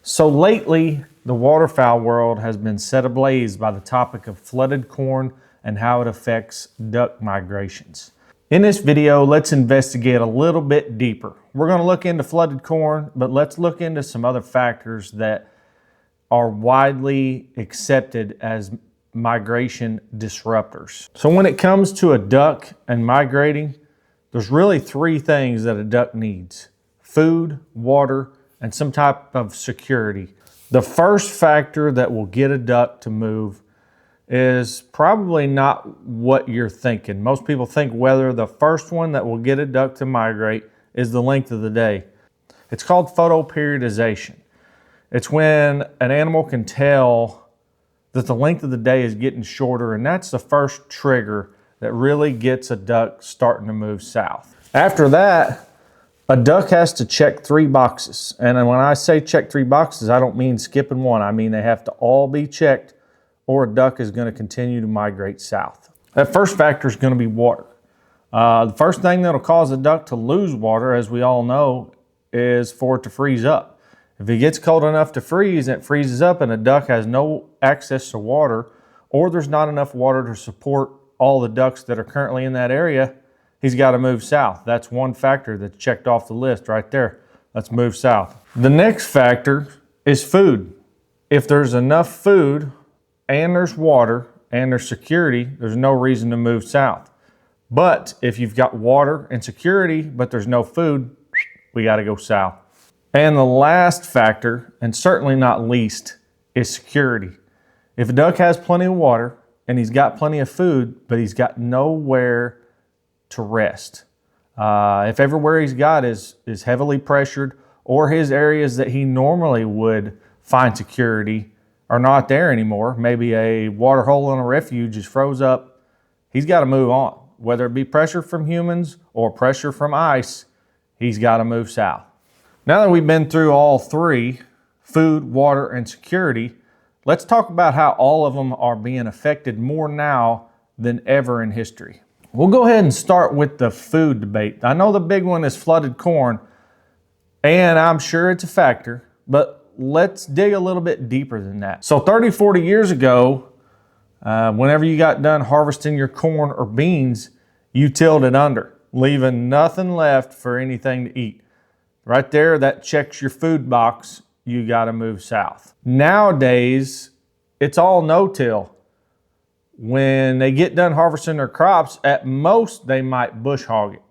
So lately, the waterfowl world has been set ablaze by the topic of flooded corn and how it affects duck migrations. In this video, let's investigate a little bit deeper. We're going to look into flooded corn, but let's look into some other factors that are widely accepted as migration disruptors. So when it comes to a duck and migrating, there's really three things that a duck needs: food, water, and some type of security. The first factor that will get a duck to move is probably not what you're thinking. Most people think weather. The first one that will get a duck to migrate is the length of the day. It's called photoperiodization. It's when an animal can tell that the length of the day is getting shorter, and that's the first trigger that really gets a duck starting to move south. After that, a duck has to check three boxes. And when I say check three boxes, I don't mean skipping one. I mean they have to all be checked, or a duck is going to continue to migrate south. That first factor is going to be water. The first thing that'll cause a duck to lose water, as we all know, is for it to freeze up. If it gets cold enough to freeze, and it freezes up and a duck has no access to water, or there's not enough water to support all the ducks that are currently in that area, he's got to move south. That's one factor that's checked off the list right there. Let's move south. The next factor is food. If there's enough food and there's water and there's security, there's no reason to move south. But if you've got water and security, but there's no food, we got to go south. And the last factor, and certainly not least, is security. If a duck has plenty of water and he's got plenty of food, but he's got nowhere to rest. If everywhere he's got is heavily pressured, or his areas that he normally would find security are not there anymore, maybe a water hole in a refuge is froze up, he's got to move on. Whether it be pressure from humans or pressure from ice, he's got to move south. Now that we've been through all three, food, water, and security, let's talk about how all of them are being affected more now than ever in history. We'll go ahead and start with the food debate. I know the big one is flooded corn, and I'm sure it's a factor, but let's dig a little bit deeper than that. So 30, 40 years ago, whenever you got done harvesting your corn or beans, you tilled it under, leaving nothing left for anything to eat. Right there, that checks your food box. You got to move south. Nowadays, it's all no-till. When they get done harvesting their crops, at most they might bush hog it.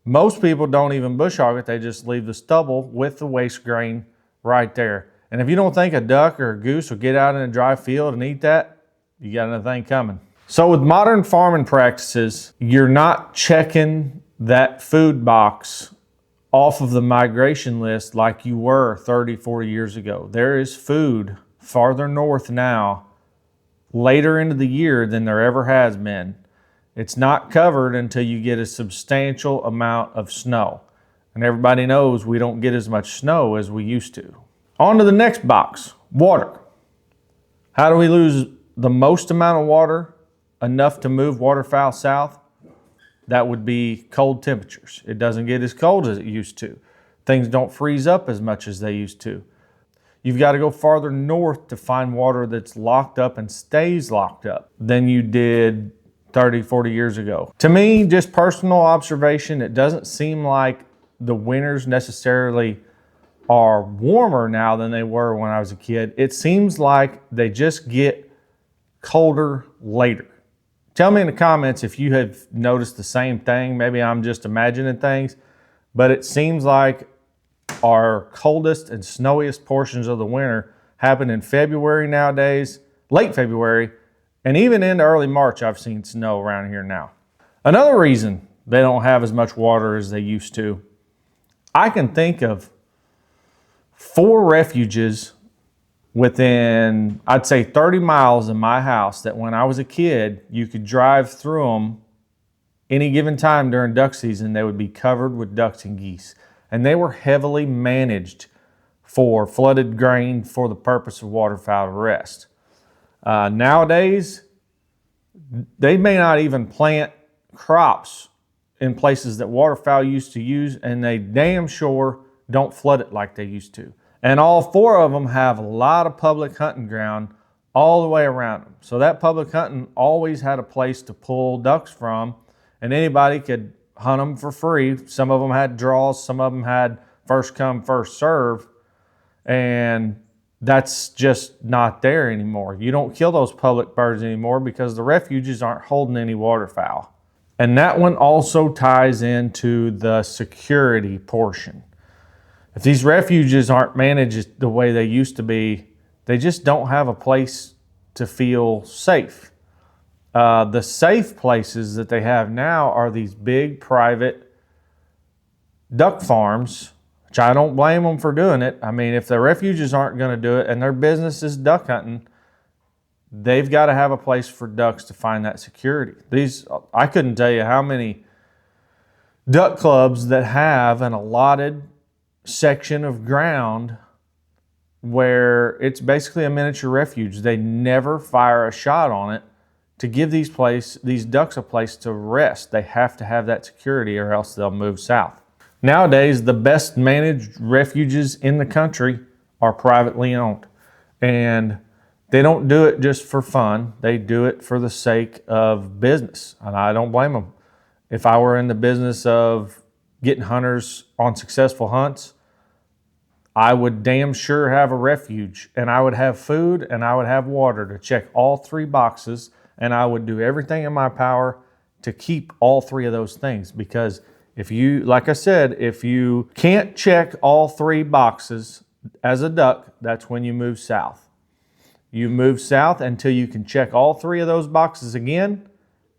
Most people don't even bush hog it. They just leave the stubble with the waste grain right there. And if you don't think a duck or a goose will get out in a dry field and eat that, you got another thing coming. So with modern farming practices, you're not checking that food box off of the migration list like you were 30, 40 years ago. There is food farther north now, later into the year, than there ever has been. It's not covered until you get a substantial amount of snow. And everybody knows we don't get as much snow as we used to. On to the next box, water. How do we lose the most amount of water, enough to move waterfowl south? That would be cold temperatures. It doesn't get as cold as it used to. Things don't freeze up as much as they used to. You've got to go farther north to find water that's locked up and stays locked up than you did 30, 40 years ago. To me, just personal observation, it doesn't seem like the winters necessarily are warmer now than they were when I was a kid. It seems like they just get colder later. Tell me in the comments if you have noticed the same thing. Maybe I'm just imagining things, but it seems like our coldest and snowiest portions of the winter happen in February nowadays, late February, and even into early March I've seen snow around here now. Another reason they don't have as much water as they used to, I can think of 4 refuges within, I'd say 30 miles of my house that when I was a kid, you could drive through them any given time during duck season. They would be covered with ducks and geese. And they were heavily managed for flooded grain for the purpose of waterfowl to rest. Nowadays, they may not even plant crops in places that waterfowl used to use, and they damn sure don't flood it like they used to. And all 4 of them have a lot of public hunting ground all the way around them. So that public hunting always had a place to pull ducks from, and anybody could hunt them for free. Some of them had draws, some of them had first come, first serve, and that's just not there anymore. You don't kill those public birds anymore because the refuges aren't holding any waterfowl. And that one also ties into the security portion. If these refuges aren't managed the way they used to be, they just don't have a place to feel safe. The safe places that they have now are these big private duck farms, which I don't blame them for doing it. I mean, if the refuges aren't going to do it and their business is duck hunting, they've got to have a place for ducks to find that security. I couldn't tell you how many duck clubs that have an allotted section of ground where it's basically a miniature refuge. They never fire a shot on it to give these ducks a place to rest. They have to have that security or else they'll move south. Nowadays, the best managed refuges in the country are privately owned. And they don't do it just for fun. They do it for the sake of business. And I don't blame them. If I were in the business of getting hunters on successful hunts, I would damn sure have a refuge, and I would have food and I would have water to check all 3 boxes, and I would do everything in my power to keep all 3 of those things. Because if you, like I said, if you can't check all 3 boxes as a duck, that's when you move south. You move south until you can check all 3 of those boxes again,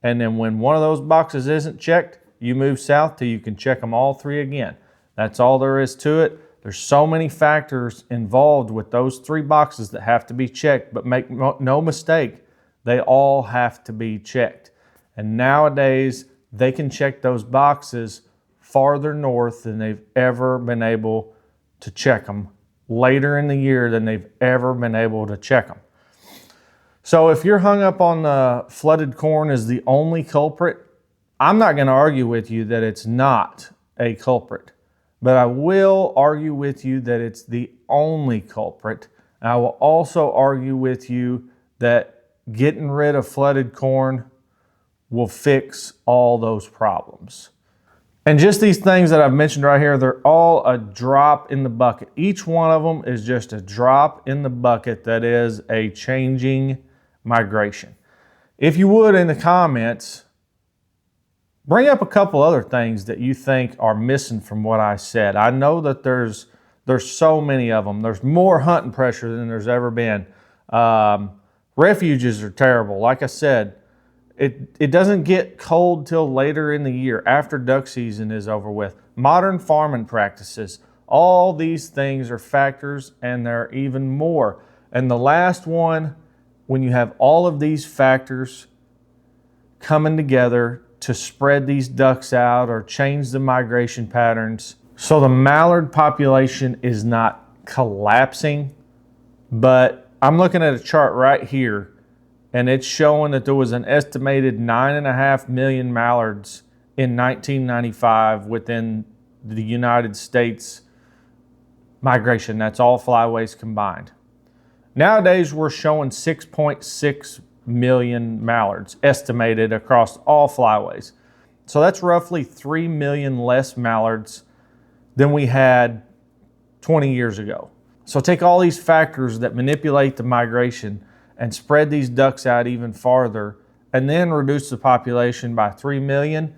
and then when one of those boxes isn't checked, you move south till you can check them all 3 again. That's all there is to it. There's so many factors involved with those 3 boxes that have to be checked, but make no mistake, they all have to be checked. And nowadays, they can check those boxes farther north than they've ever been able to check them, later in the year than they've ever been able to check them. So if you're hung up on the flooded corn as the only culprit, I'm not going to argue with you that it's not a culprit. But I will argue with you that it's the only culprit. And I will also argue with you that getting rid of flooded corn will fix all those problems. And just these things that I've mentioned right here, they're all a drop in the bucket. Each one of them is just a drop in the bucket that is a changing migration. If you would, in the comments, bring up a couple other things that you think are missing from what I said. I know that there's so many of them. There's more hunting pressure than there's ever been. Refuges are terrible. Like I said, it doesn't get cold till later in the year, after duck season is over with. Modern farming practices, all these things are factors, and there are even more. And the last one, when you have all of these factors coming together to spread these ducks out or change the migration patterns. So the mallard population is not collapsing, but I'm looking at a chart right here, and it's showing that there was an estimated 9.5 million mallards in 1995 within the United States migration. That's all flyways combined. Nowadays, we're showing 6.6 million mallards estimated across all flyways. So that's roughly 3 million less mallards than we had 20 years ago. So take all these factors that manipulate the migration and spread these ducks out even farther, and then reduce the population by 3 million.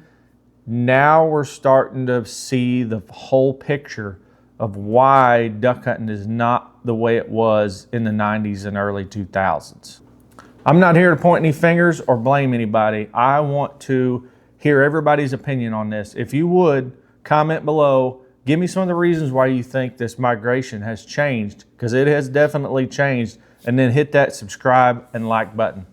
Now we're starting to see the whole picture of why duck hunting is not the way it was in the 90s and early 2000s. I'm not here to point any fingers or blame anybody. I want to hear everybody's opinion on this. If you would, comment below. Give me some of the reasons why you think this migration has changed, because it has definitely changed. And then hit that subscribe and like button.